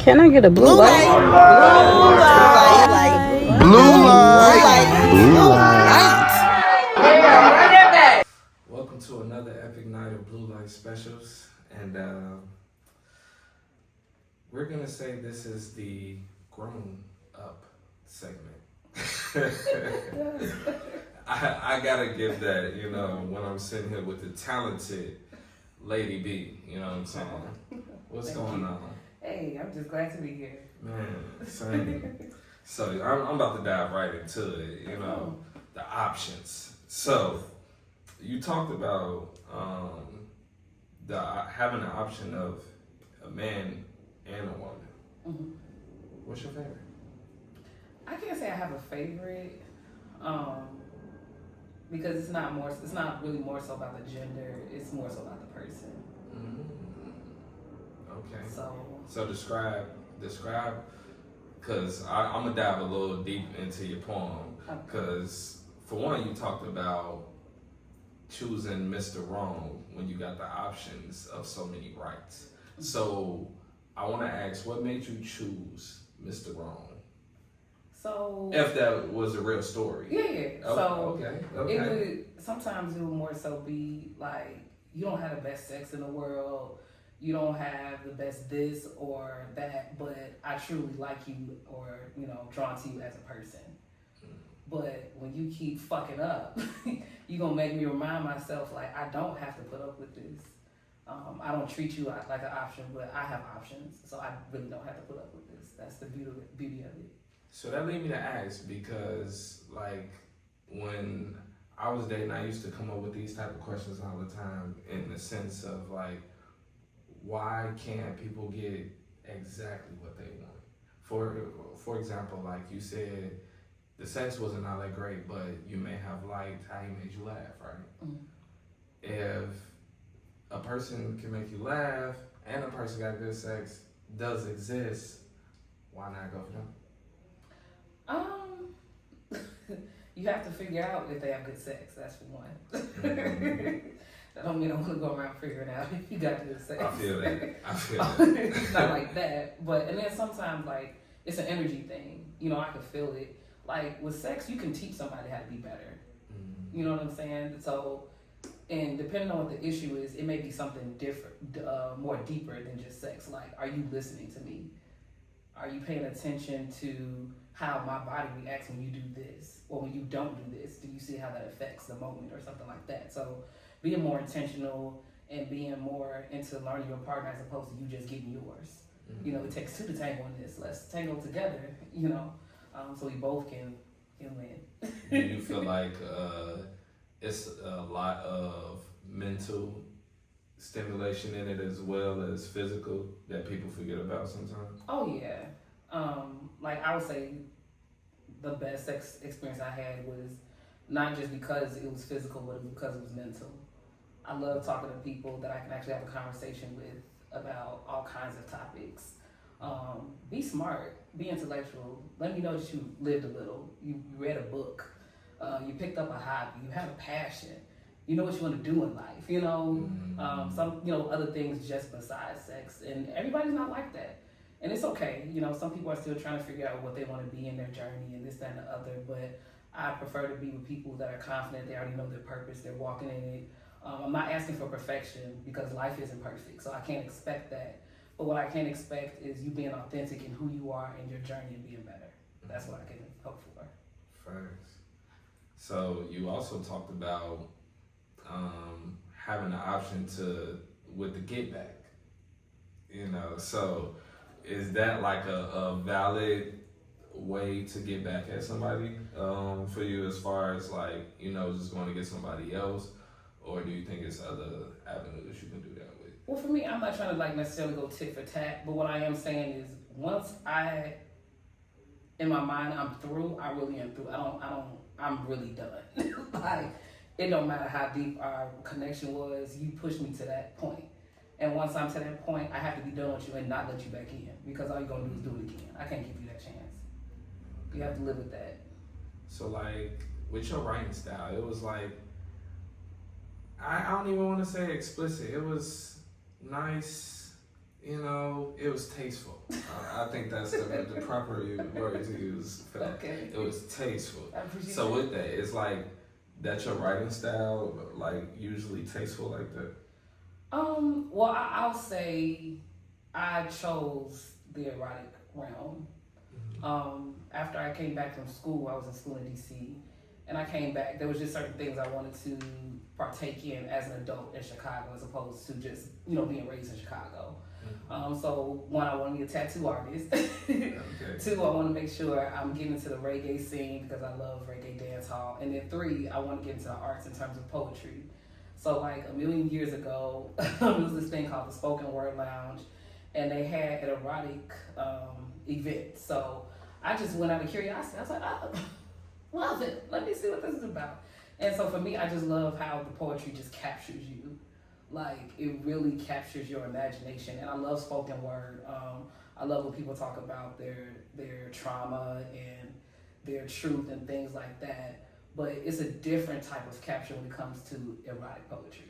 Can I get a blue light? Blue light. Blue light. Welcome to another epic night of Blue Light Specials, and we're gonna say this is the grown up segment. I gotta give that, when I'm sitting here with the talented Lady B, you know what I'm saying? What's going on? Hey, I'm just glad to be here. Man, same. So I'm about to dive right into it, the options. So you talked about having the option of a man and a woman. Mm-hmm. What's your favorite? I can't say I have a favorite, because it's not really more so about the gender. It's more so about the person. Mm-hmm. Okay. So describe, because I'm gonna dive a little deep into your poem. Because for one, you talked about choosing Mr. Wrong when you got the options of so many rights. So I want to ask, what made you choose Mr. Wrong? So if that was a real story. Yeah. Okay. Sometimes it would more so be like, you don't have the best sex in the world, you don't have the best this or that, but I truly like you or, drawn to you as a person. But when you keep fucking up, you're going to make me remind myself, like, I don't have to put up with this. I don't treat you like an option, but I have options, so I really don't have to put up with this. That's the beauty of it. So that lead me to ask, because, like, when I was dating, I used to come up with these type of questions all the time in the sense of, like, why can't people get exactly what they want? For example, like you said, the sex wasn't all that great, but you may have liked how he made you laugh, right? Mm-hmm. If a person can make you laugh and a person got good sex does exist, why not go for them? You have to figure out if they have good sex. That's for one. Mm-hmm. That don't mean I want to go around figuring out if you got good sex. I feel that. It's not like that. And then sometimes, like, it's an energy thing. I can feel it. Like, with sex, you can teach somebody how to be better. Mm-hmm. You know what I'm saying? So, and depending on what the issue is, it may be something different, more deeper than just sex. Like, are you listening to me? Are you paying attention to how my body reacts when you do this? Or when you don't do this? Do you see how that affects the moment or something like that? So being more intentional and being more into learning your partner as opposed to you just getting yours. Mm-hmm. It takes two to tango in this. Let's tango together, so we both can win. Do you feel like it's a lot of mental stimulation in it as well as physical that people forget about sometimes? Oh yeah. Like, I would say the best sex experience I had was not just because it was physical, but it was because it was mental. I love talking to people that I can actually have a conversation with about all kinds of topics. Be smart, be intellectual. Let me know that you lived a little. You read a book. You picked up a hobby. You have a passion. You know what you want to do in life. Some other things just besides sex. And everybody's not like that. And it's okay. Some people are still trying to figure out what they want to be in their journey and this, that, and the other. But I prefer to be with people that are confident. They already know their purpose. They're walking in it. I'm not asking for perfection because life isn't perfect. So I can't expect that. But what I can expect is you being authentic in who you are in your journey and being better. That's what I can hope for. Thanks. So you also talked about having the option with the get back. So is that like a valid way to get back at somebody for you, as far as, like, just going to get somebody else? Or do you think it's other avenues you can do that with? Well, for me, I'm not trying to, like, necessarily go tit for tat, but what I am saying is once in my mind, I'm through, I really am through. I'm really done. Like, it don't matter how deep our connection was, you pushed me to that point. And once I'm to that point, I have to be done with you and not let you back in, because all you're going to do is do it again. I can't give you that chance. You have to live with that. So, like, with your writing style, it was like, I don't even want to say explicit. It was nice. You know, it was tasteful. I think that's the proper word to use. Okay. It was tasteful. I appreciate So that. with that, it's like that's your writing style, like usually tasteful like that. Well, I'll say I chose the erotic realm. After I came back from school, I was in school in DC, and I came back. There was just certain things I wanted to partake in as an adult in Chicago, as opposed to just being raised in Chicago. So one, I want to be a tattoo artist. Okay. Two, I want to make sure I'm getting into the reggae scene because I love reggae dance hall. And then three, I want to get into the arts in terms of poetry. So like a million years ago, there was this thing called the Spoken Word Lounge, and they had an erotic event. So I just went out of curiosity. I was like, oh, love it. Let me see what this is about. And so for me, I just love how the poetry just captures you. Like, it really captures your imagination. And I love spoken word. I love when people talk about their trauma and their truth and things like that. But it's a different type of capture when it comes to erotic poetry.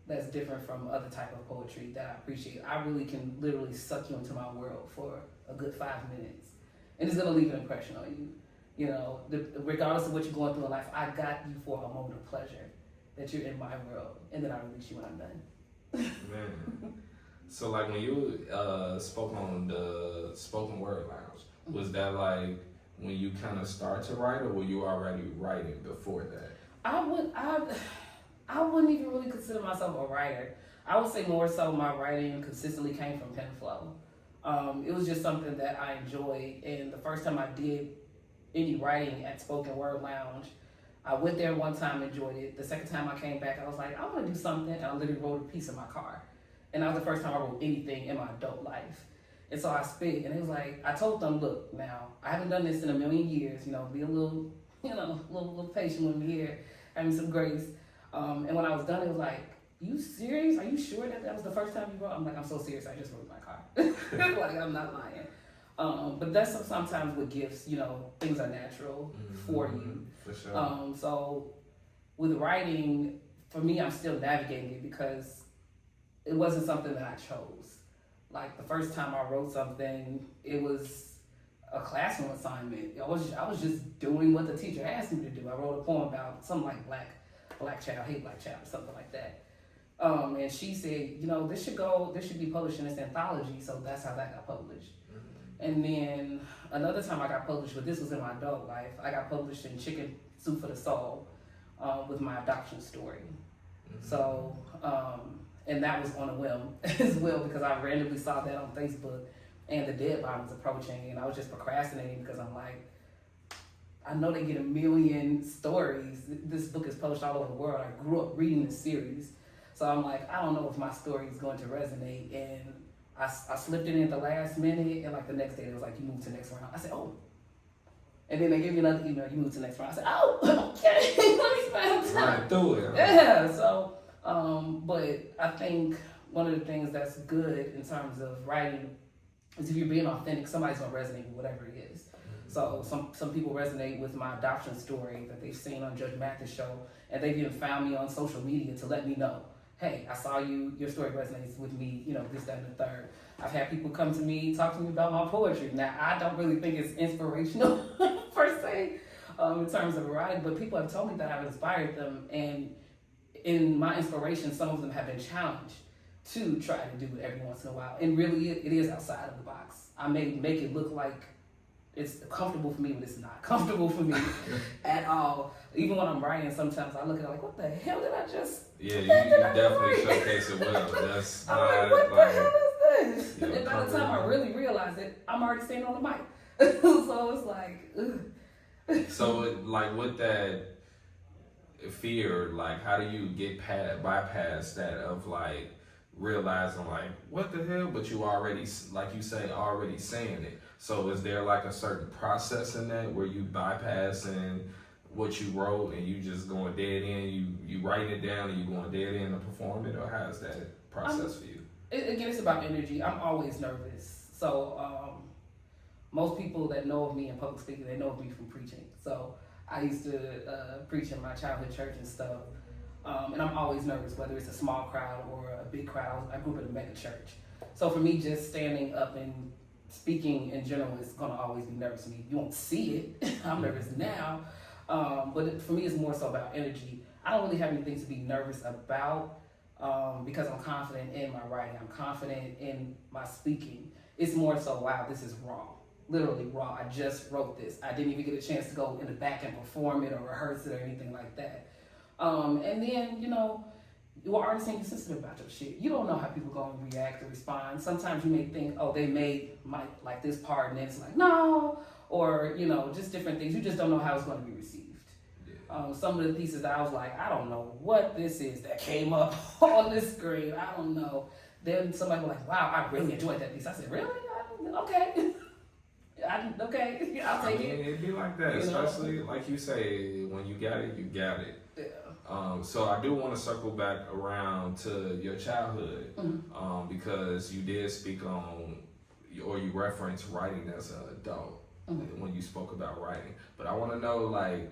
That's different from other type of poetry that I appreciate. I really can literally suck you into my world for a good 5 minutes. And it's going to leave an impression on you. You know, regardless of what you're going through in life, I got you for a moment of pleasure. That you're in my world, and then I release you when I'm done. Man. So like when you spoke on the spoken word lounge, was that like when you kind of start to write, or were you already writing before that? I wouldn't even really consider myself a writer. I would say more so my writing consistently came from PenFlow. It was just something that I enjoyed, and the first time I did any writing at Spoken Word Lounge, I went there one time, enjoyed it. The second time I came back, I was like, I want to do something, and I literally wrote a piece in my car. And that was the first time I wrote anything in my adult life. And so I spit, and it was like, I told them, look, now, I haven't done this in a million years, be a little, little patient with me here, having some grace. And when I was done, it was like, you serious? Are you sure that was the first time you wrote? I'm like, I'm so serious, I just wrote in my car. Like, I'm not lying. But that's sometimes with gifts, things are natural for you. For sure. So with writing, for me, I'm still navigating it because it wasn't something that I chose. Like the first time I wrote something, it was a classroom assignment. I was just doing what the teacher asked me to do. I wrote a poem about something like black child, hate black child, or something like that. And she said, this should be published in this anthology. So that's how that got published. And then another time I got published, but this was in my adult life, I got published in Chicken Soup for the Soul with my adoption story. So, and that was on a whim as well because I randomly saw that on Facebook and the deadline was approaching and I was just procrastinating because I'm like, I know they get a million stories. This book is published all over the world. I grew up reading this series. So I'm like, I don't know if my story is going to resonate. And I slipped it in at the last minute, and like the next day, it was like, you move to the next round. I said, oh. And then they gave me another email, you move to the next round. I said, oh, okay, let me spend time. Right through it. Yeah, so, but I think one of the things that's good in terms of writing is if you're being authentic, somebody's gonna resonate with whatever it is. So some people resonate with my adoption story that they've seen on Judge Mathis' show, and they've even found me on social media to let me know, hey, I saw your story resonates with me, this, that, and the third. I've had people come to me, talk to me about my poetry. Now, I don't really think it's inspirational per se, in terms of erotic, but people have told me that I've inspired them, and in my inspiration, some of them have been challenged to try to do it every once in a while. And really, it is outside of the box. I may make it look like it's comfortable for me, but it's not comfortable for me at all. Even when I'm writing, sometimes I look at it like, what the hell did I just... Yeah, you definitely showcase it well. That's I'm not like, what the hell is this? Yeah, And by the time I really realize it, I'm already standing on the mic. So it's like, ugh. So, like, with that fear, like, how do you get bypass that of, like, realizing, like, what the hell? But you already, like you say, already saying it. So is there, like, a certain process in that where you bypassing what you wrote and you just going dead in, you writing it down and you going dead in to perform it, or how's that process for you? Again, it's about energy. I'm always nervous. So most people that know of me in public speaking, they know of me from preaching. So I used to preach in my childhood church and stuff. And I'm always nervous, whether it's a small crowd or a big crowd. I grew up in a mega church. So for me, just standing up and speaking in general is gonna always be nervous to me. You won't see it. I'm nervous now, but for me, it's more so about energy. I don't really have anything to be nervous about because I'm confident in my writing. I'm confident in my speaking. It's more so, wow, this is raw. Literally raw. I just wrote this. I didn't even get a chance to go in the back and perform it or rehearse it or anything like that. And then, you know, you're an artist and you're sensitive about your shit. You don't know how people are going to react or respond. Sometimes you may think, oh, they made like this part, and then it's like, no, or, you know, just different things. You just don't know how it's going to be received. Some of the pieces that I was like, I don't know what this is that came up on the screen. I don't know. Then somebody was like, wow, I really enjoyed that piece. I said, really? Okay. Okay, I'll take it. It'd be like that, especially like you say, when you got it, you got it. Yeah. So I do want to circle back around to your childhood, because you did speak on, or you referenced writing as an adult when you spoke about writing. But I want to know, like,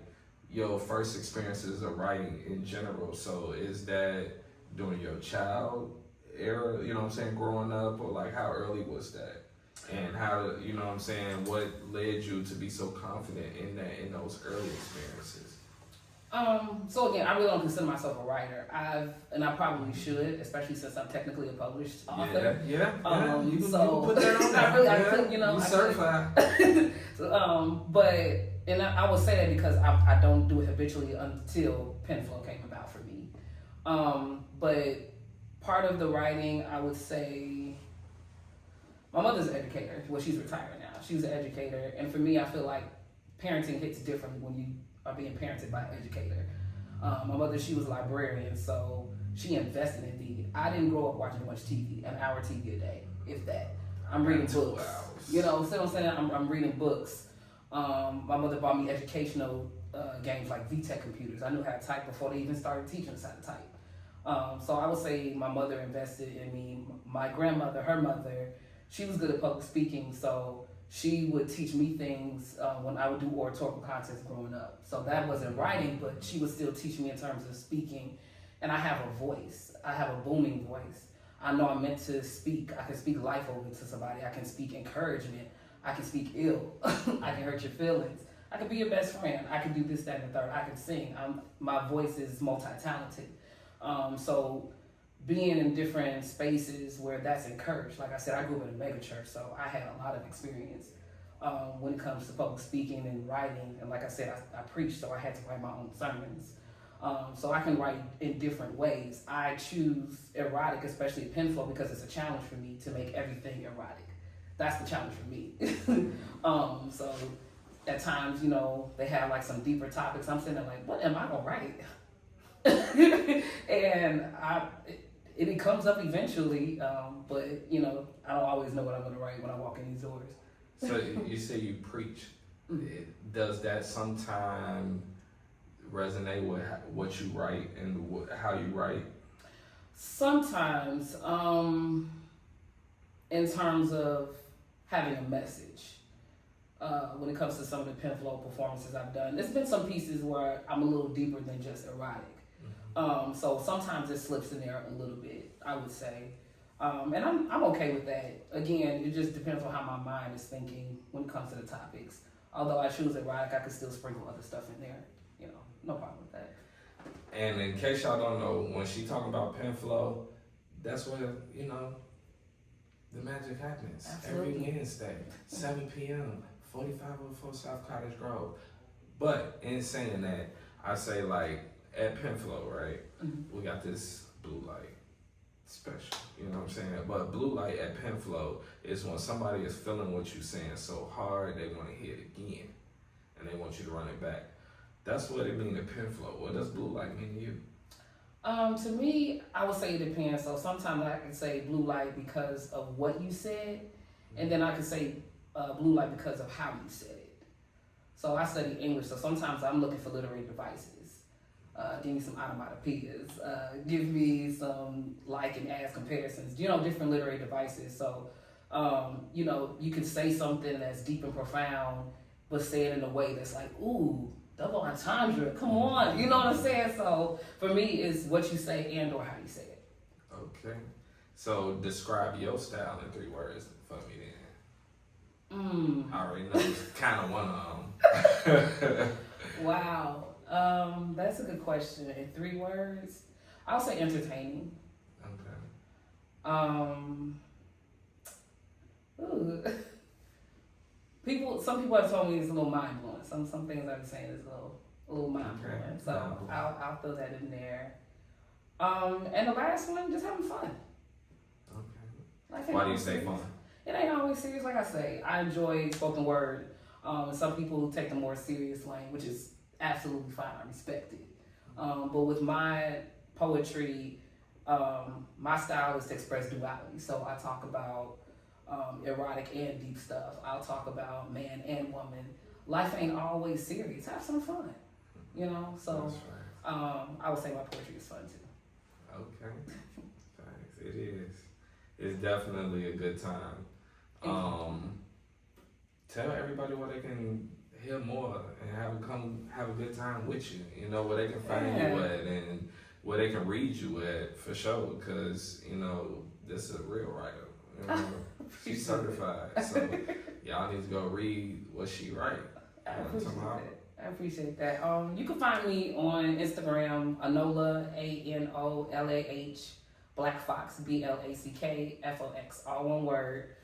your first experiences of writing in general. So is that during your child era, you know what I'm saying, growing up, or like how early was that? And how, you know what I'm saying, what led you to be so confident in that, in those early experiences? So again, I really don't consider myself a writer. I probably should, especially since I'm technically a published author. Yeah. You can put that on I really, I there. could, you know, You certified. And I would say that because I don't do it habitually until PenFlow came about for me. But part of the writing, I would say, my mother's an educator. Well, she's retired now. She was an educator. And for me, I feel like parenting hits differently when you are being parented by an educator. My mother, she was a librarian, so she invested in me. I didn't grow up watching much TV, an hour TV a day, if that. I'm reading books. You know, see what I'm saying? I'm reading books. My mother bought me educational games like VTech computers. I knew how to type before they even started teaching us how to type. So I would say my mother invested in me. My grandmother, her mother, she was good at public speaking, so she would teach me things when I would do oratorical contests growing up. So that wasn't writing, but she would still teach me in terms of speaking. And I have a voice. I have a booming voice. I know I'm meant to speak. I can speak life over to somebody. I can speak encouragement. I can speak ill. I can hurt your feelings. I can be your best friend. I can do this, that, and the third. I can sing. My voice is multi-talented. So being in different spaces where that's encouraged. Like I said, I grew up in a mega church, so I had a lot of experience when it comes to public speaking and writing. And like I said, I preached, so I had to write my own sermons. So I can write in different ways. I choose erotic, especially at PenFlow, because it's a challenge for me to make everything erotic. That's the challenge for me. So at times, you know, they have like some deeper topics. I'm sitting there like, what am I gonna write? And it comes up eventually, but you know, I don't always know what I'm gonna write when I walk in these doors. So you say you preach. Does that sometime resonate with what you write and how you write? Sometimes, in terms of having a message. When it comes to some of the PenFlow performances I've done, there's been some pieces where I'm a little deeper than just erotic. So sometimes it slips in there a little bit, I would say. And I'm okay with that. Again, it just depends on how my mind is thinking when it comes to the topics. Although I choose erotic, I could still sprinkle other stuff in there. You know, no problem with that. And in case y'all don't know, when she talking about PenFlow, that's where, you know, the magic happens. Absolutely. Every Wednesday, 7 p.m., 4504 South Cottage Grove. But in saying that, I say like at PenFlow, right? We got this blue light special, you know what I'm saying? But blue light at PenFlow is when somebody is feeling what you're saying so hard, they want to hear it again. And they want you to run it back. That's what it means at PenFlow. What does blue light mean to you? To me, I would say it depends. So sometimes I can say blue light because of what you said, and then I can say blue light because of how you said it. So I study English, so sometimes I'm looking for literary devices. Give me some onomatopoeias. Give me some like and as comparisons. You know, different literary devices. So, you know, you can say something that's deep and profound, but say it in a way that's like, ooh, double entendre, come on, you know what I'm saying? So for me, it's what you say and or how you say it. Okay. So describe your style in 3 words for me then. I already know it's kind of one of them. Wow. That's a good question. In 3 words, I'll say entertaining. Okay. Ooh. Some people have told me it's a little mind blowing. Some things I've been saying is a little mind blowing. Okay. So I'll throw that in there. And the last one, just having fun. Okay. Why do you say fun? It ain't always serious. Like I say, I enjoy spoken word. Some people take the more serious lane, which is absolutely fine. I respect it. But with my poetry, my style is to express duality. So I talk about erotic and deep stuff. I'll talk about man and woman. Life ain't always serious. Have some fun, you know. So I would say my poetry is fun too. Okay, thanks. It is. It's definitely a good time. Tell everybody where they can hear more and have a good time with you. You know, where they can find you at and where they can read you at for sure. Because you know this is a real writer. You know, she's certified, so y'all need to go read what she write. I appreciate that. You can find me on Instagram, Anolah, ANOLAH, Black Fox, BLACKFOX, all one word.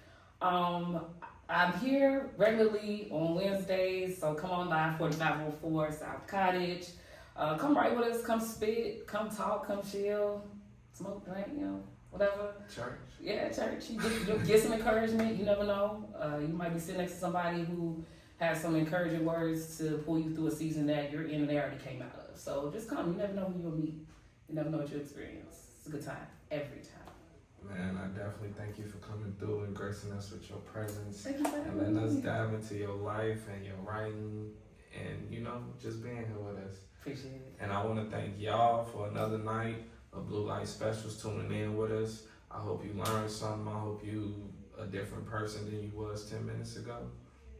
I'm here regularly on Wednesdays, so come on by 4504 South Cottage. Come write with us, come spit, come talk, come chill, smoke, drink, you know, whatever. Church. Yeah, church. You get some encouragement. You never know. You might be sitting next to somebody who has some encouraging words to pull you through a season that you're in and they already came out of. So just come. You never know who you'll meet. You never know what you'll experience. It's a good time every time. Man, I definitely thank you for coming through and gracing us with your presence. Thank you for and letting us dive into your life and your writing and, you know, just being here with us. Appreciate it. And I want to thank y'all for another night of Blue Light Specials tuning in with us. I hope you learned something. I hope you a different person than you was 10 minutes ago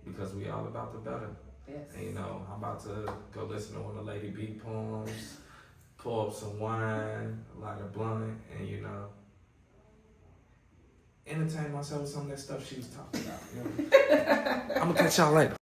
because we all about the better. Yes. And, you know, I'm about to go listen to one of Lady B poems, pour up some wine, light a blunt, and, you know, entertain myself with some of that stuff she was talking about. You know? I'm going to catch y'all later.